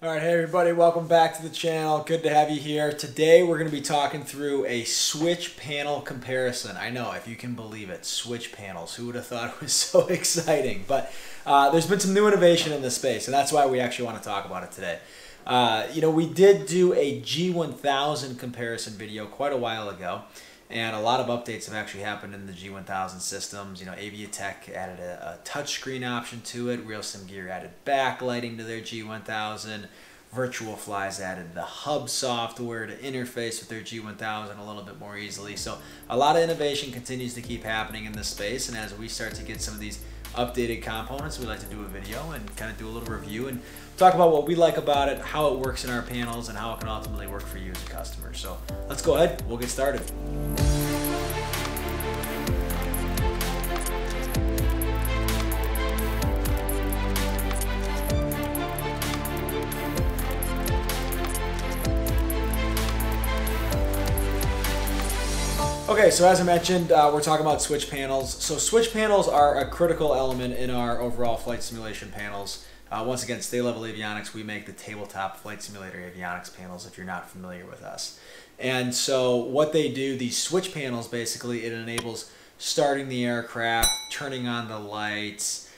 Alright, hey everybody, welcome back to the channel. Good to have you here. Today we're going to be talking through a switch panel comparison. I know, if you can believe it, switch panels. Who would have thought it was so exciting? But there's been some new innovation in this space, and that's why we actually want to talk about it today. We did do a G1000 comparison video quite a while ago, and a lot of updates have actually happened in the G1000 systems. Aviatek added a touchscreen option to it. RealSimGear added backlighting to their G1000. VirtualFly's added the hub software to interface with their G1000 a little bit more easily. So a lot of innovation continues to keep happening in this space, and as we start to get some of these updated components, we like to do a video and kind of do a little review and talk about what we like about it, how it works in our panels, and how it can ultimately work for you as a customer. So let's go ahead, we'll get started. Okay, so as I mentioned, we're talking about switch panels. So switch panels are a critical element in our overall flight simulation panels. Once again, Stay-Level Avionics, we make the tabletop flight simulator avionics panels if you're not familiar with us. And so what they do, these switch panels, basically, it enables starting the aircraft, turning on the lights,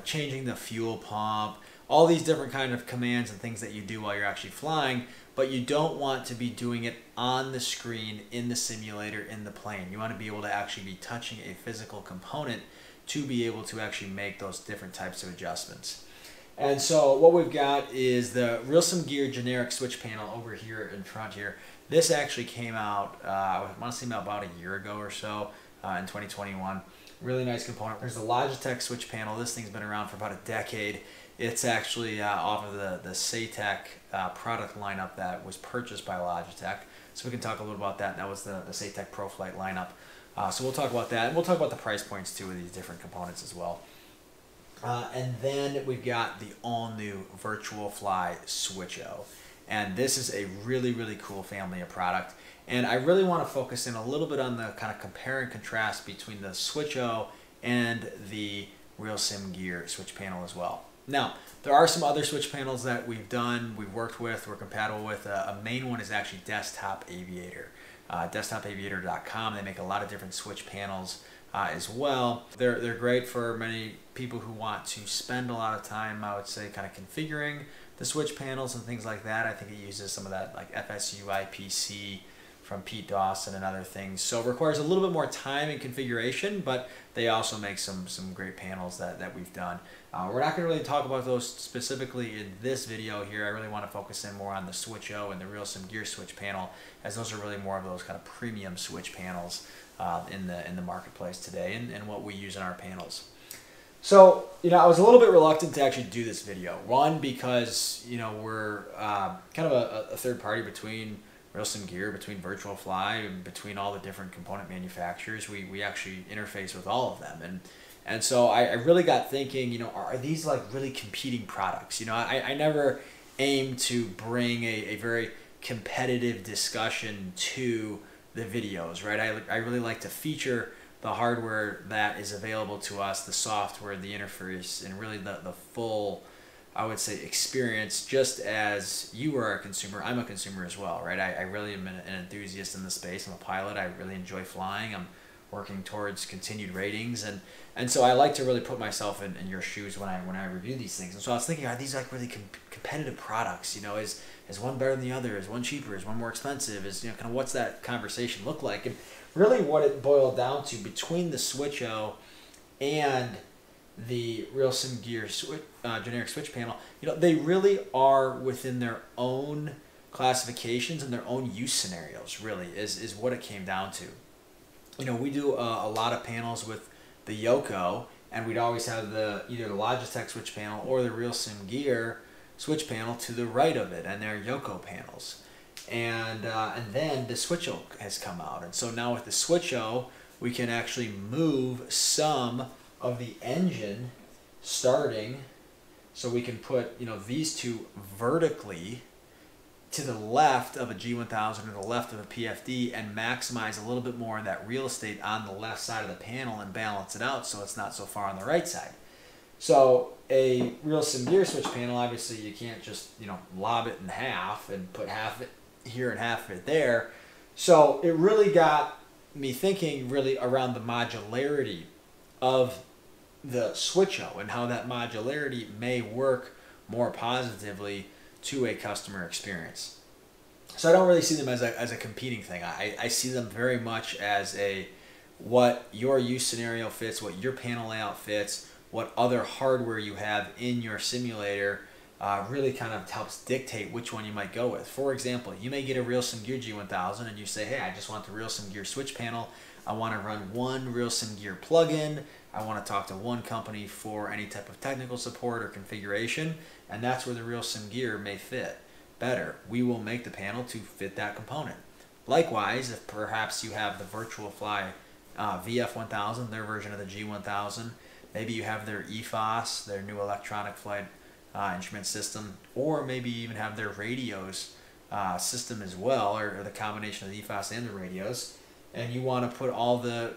changing the fuel pump, all these different kind of commands and things that you do while you're actually flying, but you don't want to be doing it on the screen, in the simulator, in the plane. You want to be able to actually be touching a physical component to be able to actually make those different types of adjustments. And so what we've got is the RealSimGear generic switch panel over here in front here. This actually came out, I want to say about a year ago or so, in 2021. Really nice component. There's the Logitech switch panel. This thing's been around for about a decade. It's actually off of the SATEC product lineup that was purchased by Logitech. So we can talk a little about that. That was the SATEC ProFlight lineup. So we'll talk about that, and we'll talk about the price points too of these different components as well. And then we've got the all-new VirtualFly SWITCHO. And this is a really, really cool family of product. And I really want to focus in a little bit on the kind of compare and contrast between the SWITCHO and the RealSimGear switch panel as well. Now, there are some other switch panels that we've done, we've worked with, we're compatible with. A main one is actually DesktopAviator. DesktopAviator.com. They make a lot of different switch panels as well. They're great for many people who want to spend a lot of time, I would say, kind of configuring the switch panels and things like that. I think it uses some of that like FSU IPC from Pete Dawson and other things. So it requires a little bit more time and configuration, but they also make some great panels that we've done. We're not going to really talk about those specifically in this video here. I really want to focus in more on the SWITCHO and the RealSimGear switch panel, as those are really more of those kind of premium switch panels in the marketplace today, and what we use in our panels. So, I was a little bit reluctant to actually do this video. One, because, we're kind of a third party between RealSimGear, between VirtualFly, and between all the different component manufacturers. We actually interface with all of them. And so I really got thinking, are these like really competing products? I never aim to bring a very competitive discussion to the videos, right? I really like to feature the hardware that is available to us, the software, the interface, and really the full, I would say, experience. Just as you are a consumer, I'm a consumer as well, right? I really am an enthusiast in the space. I'm a pilot. I really enjoy flying. I'm working towards continued ratings, and so I like to really put myself in your shoes when I review these things. And so I was thinking, are these like really competitive products? Is one better than the other? Is one cheaper? Is one more expensive? Is kind of what's that conversation look like? And really, what it boiled down to between the SWITCHO and the RealSimGear generic switch panel, they really are within their own classifications and their own use scenarios. Really, is what it came down to. We do a lot of panels with the Yoko, and we'd always have either the Logitech switch panel or the RealSimGear switch panel to the right of it, and they're Yoko panels. And then the SWITCHO has come out, and so now with the SWITCHO, we can actually move some of the engine starting, so we can put these two vertically to the left of a G1000 or the left of a PFD and maximize a little bit more of that real estate on the left side of the panel and balance it out so it's not so far on the right side. So a RealSimGear switch panel, obviously you can't just, you know, lob it in half and put half of it here and half of it there. So it really got me thinking really around the modularity of the SWITCHO and how that modularity may work more positively to a customer experience. So I don't really see them as a competing thing. I see them very much as a what your use scenario fits, what your panel layout fits, what other hardware you have in your simulator really kind of helps dictate which one you might go with. For example, you may get a RealSimGear G1000 and you say, hey, I just want the RealSimGear switch panel. I want to run one RealSimGear plugin. I want to talk to one company for any type of technical support or configuration, and that's where the RealSimGear may fit better. We will make the panel to fit that component. Likewise, if perhaps you have the VirtualFly VF1000, their version of the G1000, maybe you have their EFOS, their new electronic flight instrument system, or maybe you even have their radios system as well, or the combination of the EFOS and the radios, and you want to put all the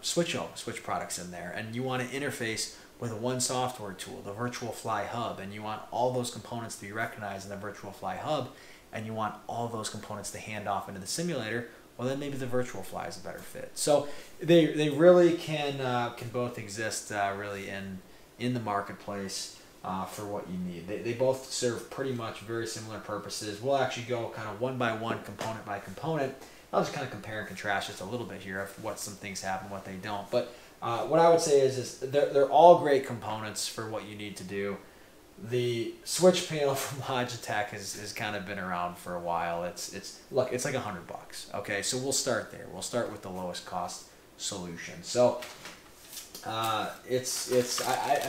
SWITCHO switch products in there, and you want to interface with one software tool, the VirtualFly Hub, and you want all those components to be recognized in the VirtualFly Hub, and you want all those components to hand off into the simulator, well then maybe the VirtualFly is a better fit. So they really can both exist really in the marketplace for what you need. They both serve pretty much very similar purposes. We'll actually go kind of one by one, component by component. I'll just kind of compare and contrast just a little bit here of what some things have and what they don't. But what I would say is they're all great components for what you need to do. The switch panel from Logitech has kind of been around for a while. Look, it's like $100. Okay, so we'll start there. We'll start with the lowest cost solution. So I'm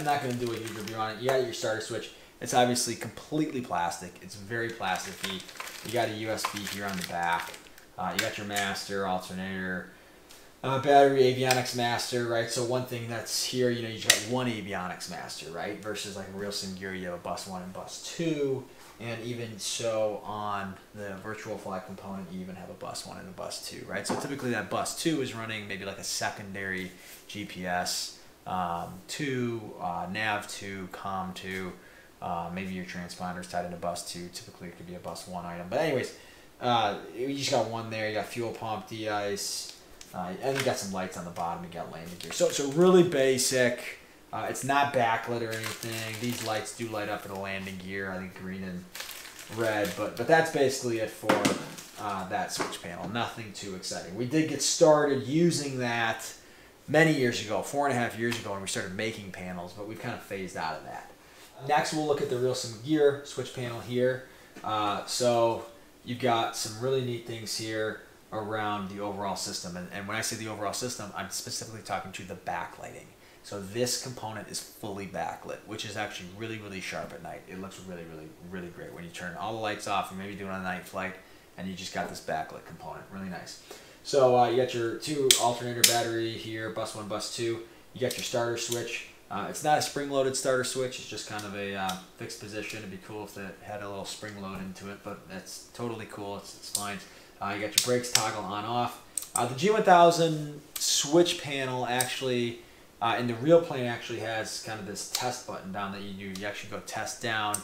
not going to do a huge review on it. You got your starter switch. It's obviously completely plastic. It's very plasticky. You got a USB here on the back. You got your master, alternator, battery, Avionics master, right? So one thing that's here, you know, you got one Avionics master, right? Versus like a RealSimGear, you have a bus 1 and bus 2. And even so on the VirtualFly component, you even have a bus 1 and a bus 2, right? So typically that bus 2 is running maybe like a secondary GPS 2, nav 2, COM 2, maybe your transponder's tied into bus 2. Typically it could be a bus 1 item. But anyways, you just got one there. You got fuel pump, de-ice, and you got some lights on the bottom. You got landing gear. So really basic. It's not backlit or anything. These lights do light up in the landing gear. I think green and red. But that's basically it for that switch panel. Nothing too exciting. We did get started using that many years ago, 4.5 years ago, when we started making panels. But we've kind of phased out of that. Next, we'll look at the RealSimGear switch panel here. So you've got some really neat things here around the overall system. And when I say the overall system, I'm specifically talking to the backlighting. So this component is fully backlit, which is actually really, really sharp at night. It looks really, really, really great when you turn all the lights off. You maybe do it on a night flight, and you just got this backlit component. Really nice. So you got your 2 alternator battery here, bus 1, bus 2. You got your starter switch. It's not a spring-loaded starter switch. It's just kind of a fixed position. It'd be cool if it had a little spring load into it, but that's totally cool. It's fine. You got your brakes toggle on off. The G1000 switch panel actually, in the real plane, actually has kind of this test button down that you do. You actually go test down,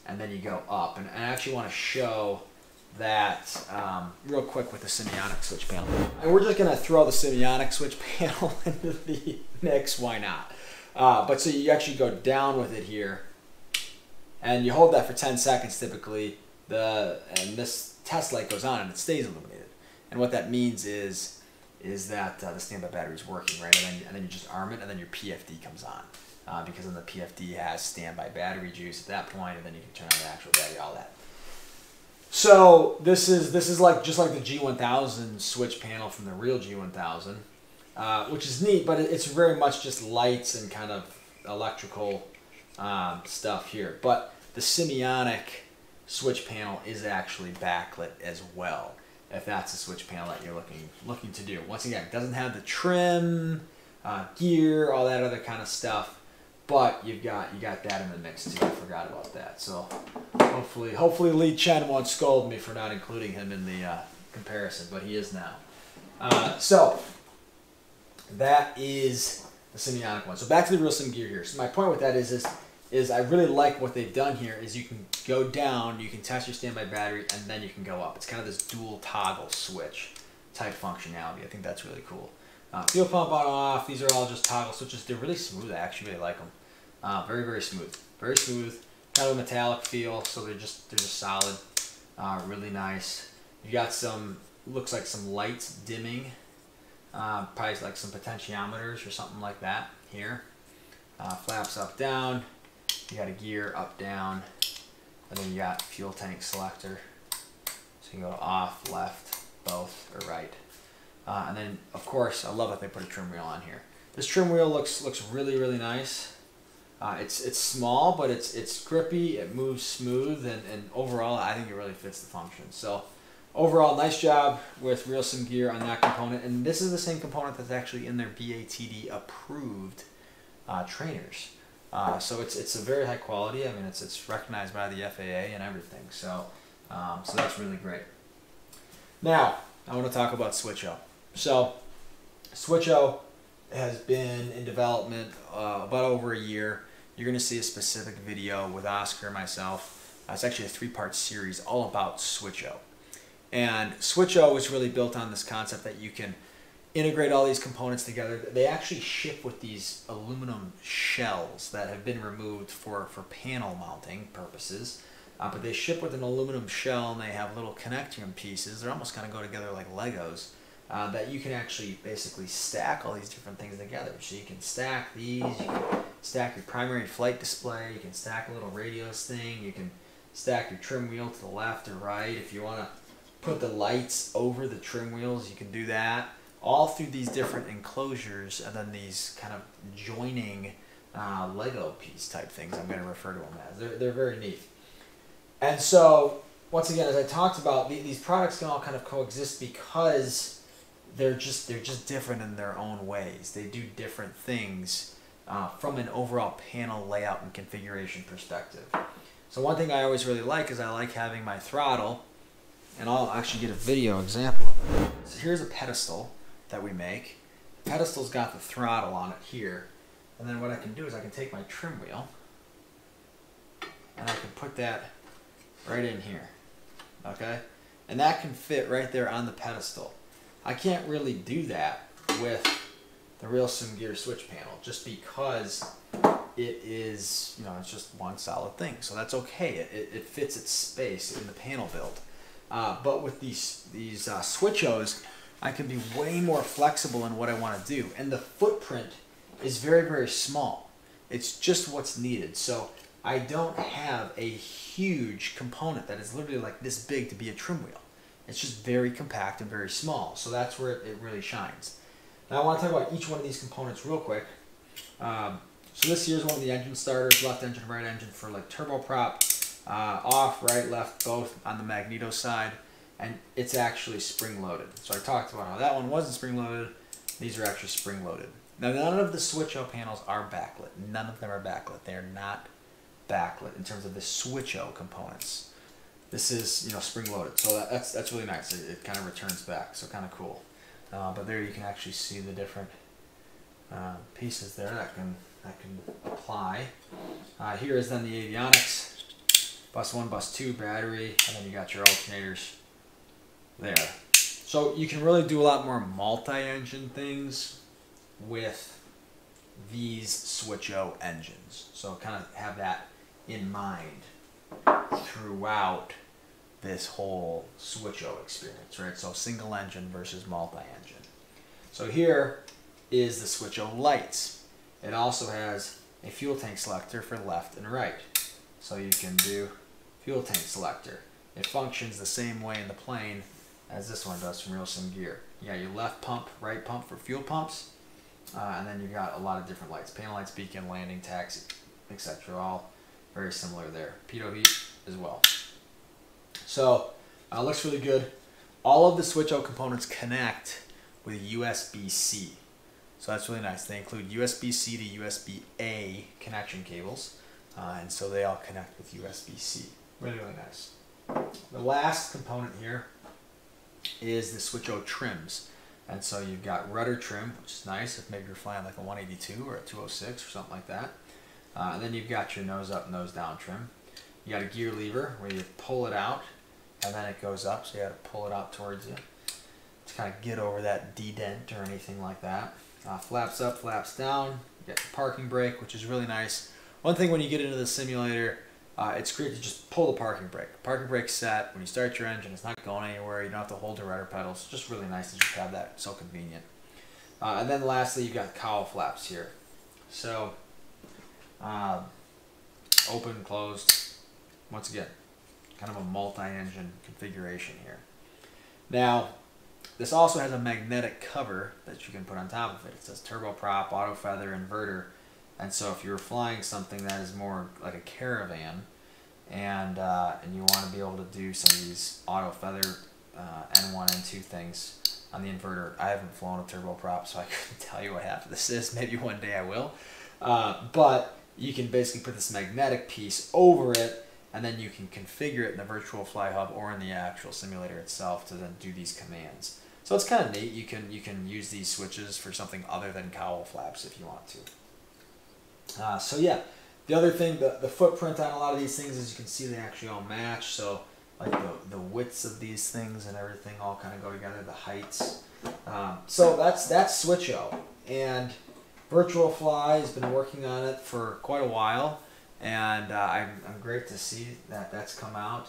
and then you go up. And I actually want to show that real quick with the SIMiONIC switch panel. And we're just going to throw the SIMiONIC switch panel into the mix. Why not? But so you actually go down with it here, and you hold that for 10 seconds typically, and this test light goes on and it stays illuminated. And what that means is that the standby battery is working, right? And then you just arm it, and then your PFD comes on, because then the PFD has standby battery juice at that point, and then you can turn on the actual battery, all that. So this is like just like the G1000 switch panel from the real G1000. Which is neat, but it's very much just lights and kind of electrical stuff here. But the SIMiONIC switch panel is actually backlit as well, if that's the switch panel that you're looking to do. Once again, it doesn't have the trim, gear, all that other kind of stuff, but you got that in the mix too. I forgot about that. So hopefully Lee Chen won't scold me for not including him in the comparison, but he is now. So that is the SIMiONIC one. So back to the RealSimGear here. So my point with that is is I really like what they've done here is you can go down, you can test your standby battery, and then you can go up. It's kind of this dual toggle switch type functionality. I think that's really cool. Fuel pump on off, these are all just toggle switches. They're really smooth. I actually really like them. Very, very smooth. Very smooth. Kind of a metallic feel, so they're just solid. Really nice. You got some, looks like some lights dimming. Probably like some potentiometers or something like that here. Flaps up, down. You got a gear up, down, and then you got fuel tank selector. So you can go to off, left, both, or right. And then, of course, I love that they put a trim wheel on here. This trim wheel looks really, really nice. It's small, but it's grippy. It moves smooth, and overall, I think it really fits the function. So overall, nice job with RealSimGear on that component. And this is the same component that's actually in their BATD approved trainers. So it's a very high quality. I mean, it's recognized by the FAA and everything. So that's really great. Now I want to talk about SWITCHO. So SWITCHO has been in development about over a year. You're going to see a specific video with Oscar and myself. It's actually a 3-part series all about SWITCHO. And SWITCHO is really built on this concept that you can integrate all these components together. They actually ship with these aluminum shells that have been removed for panel mounting purposes. But they ship with an aluminum shell, and they have little connecting pieces. They're almost kind of go together like Legos. That you can actually basically stack all these different things together. So you can stack these, you can stack your primary flight display, you can stack a little radios thing, you can stack your trim wheel to the left or right. If you want to put the lights over the trim wheels, you can do that. All through these different enclosures, and then these kind of joining Lego piece type things, I'm going to refer to them as. They're very neat. And so, once again, as I talked about, these products can all kind of coexist because they're just different in their own ways. They do different things from an overall panel layout and configuration perspective. So one thing I always really like is I like having my throttle, and I'll actually get a video example of it. So here's a pedestal that we make. The pedestal's got the throttle on it here, and then what I can do is I can take my trim wheel and I can put that right in here, okay? And that can fit right there on the pedestal. I can't really do that with the RealSimGear switch panel just because it is, you know, it's just one solid thing. So that's okay. It fits its space in the panel build. But with these SWITCHOs, I can be way more flexible in what I want to do. And the footprint is very, very small. It's just what's needed. So I don't have a huge component that is literally like this big to be a trim wheel. It's just very compact and very small. So that's where it really shines. Now I want to talk about each one of these components real quick. So this here is one of the engine starters, left engine, right engine for like turboprop, off, right, left, both on the magneto side, and it's actually spring loaded. So I talked about how that one wasn't spring loaded. These are actually spring loaded. Now none of the SWITCHO panels are backlit. None of them are backlit. They are not backlit in terms of the SWITCHO components. This is, you know, spring loaded, so that's really nice. It kind of returns back, so kind of cool. But there you can actually see the different pieces there that can apply. Here is then the Avionics, bus 1, bus 2 battery, and then you got your alternators there. So you can really do a lot more multi-engine things with these SWITCHO engines. So kind of have that in mind throughout this whole SWITCHO experience, right? So single engine versus multi-engine. So here is the SWITCHO-Lights. It also has a fuel tank selector for left and right. So you can do fuel tank selector. It functions the same way in the plane as this one does from RealSimGear. You got your left pump, right pump for fuel pumps, and then you've got a lot of different lights. Panel lights, beacon, landing, taxi, etc. All very similar there. Pitot heat as well. So looks really good. All of the SWITCHO components connect with USB-C. So that's really nice. They include USB-C to USB-A connection cables, and so they all connect with USB-C. Really, really nice. The last component here is the SWITCHO-Trims. And so you've got rudder trim, which is nice if maybe you're flying like a 182 or a 206 or something like that. And then you've got your nose up, nose down trim. You got a gear lever where you pull it out and then it goes up, so you got to pull it out towards you to kind of get over that D-dent or anything like that. Flaps up, flaps down. You got the parking brake, which is really nice. One thing when you get into the simulator, it's great to just pull the parking brake. Parking brake's set. When you start your engine, it's not going anywhere. You don't have to hold the rudder pedals. It's just really nice to just have that. So convenient. And then lastly, you've got cowl flaps here. So, open, closed. Once again, kind of a multi-engine configuration here. Now, this also has a magnetic cover that you can put on top of it. It says turboprop, auto feather, inverter. And so if you're flying something that is more like a caravan and you want to be able to do some of these auto feather N1, N2 things on the inverter. I haven't flown a turboprop, so I couldn't tell you what half of this is. Maybe one day I will. But you can basically put this magnetic piece over it, and then you can configure it in the Virtual Fly Hub or in the actual simulator itself to then do these commands. So it's kind of neat. You can use these switches for something other than cowl flaps if you want to. So yeah, the other thing, the footprint on a lot of these things, as you can see, they actually all match. So like the widths of these things and everything all kind of go together, the heights. So that's SWITCHO, and Virtual Fly has been working on it for quite a while, and I'm great to see that that's come out.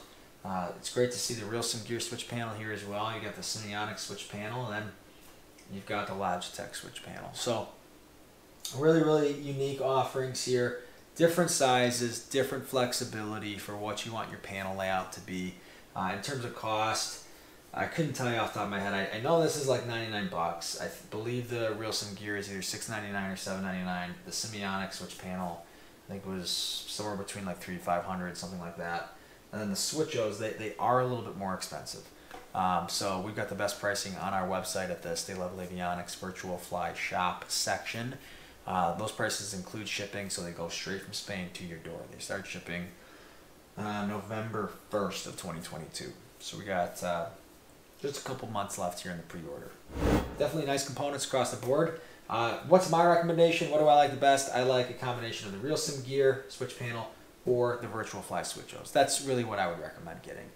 It's great to see the RealSimGear switch panel here as well. You got the SIMiONIC switch panel, and then you've got the Logitech switch panel. So really, really unique offerings here. Different sizes, different flexibility for what you want your panel layout to be. In terms of cost, I couldn't tell you off the top of my head. I know this is like 99 bucks. I believe the RealSimGear is either $6.99 or $7.99. The SIMiONIC switch panel, I think, was somewhere between like $300 to $500, something like that. And then the SWITCHOs, they are a little bit more expensive. So we've got the best pricing on our website at the State Level Avionics Virtual Fly Shop section. Those prices include shipping, so they go straight from Spain to your door. They start shipping November 1st of 2022. So we got just a couple months left here in the pre-order. Definitely nice components across the board. What's my recommendation? What do I like the best? I like a combination of the RealSimGear switch panel or the Virtual Fly SWITCHOs. That's really what I would recommend getting.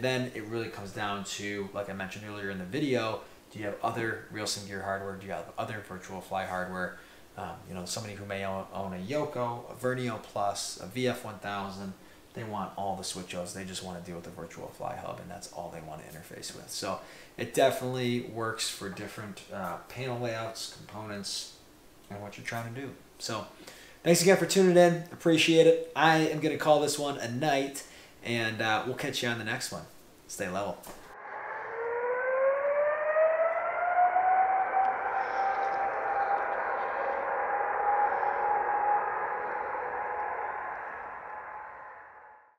Then it really comes down to, like I mentioned earlier in the video, do you have other RealSimGear hardware? Do you have other Virtual Fly hardware? You know, somebody who may own a Yoko, a Vernio Plus, a VF1000, they want all the SWITCHOs. They just want to deal with the Virtual Fly Hub, and that's all they want to interface with. So it definitely works for different panel layouts, components, and what you're trying to do. So thanks again for tuning in. Appreciate it. I am going to call this one a night, and we'll catch you on the next one. Stay level.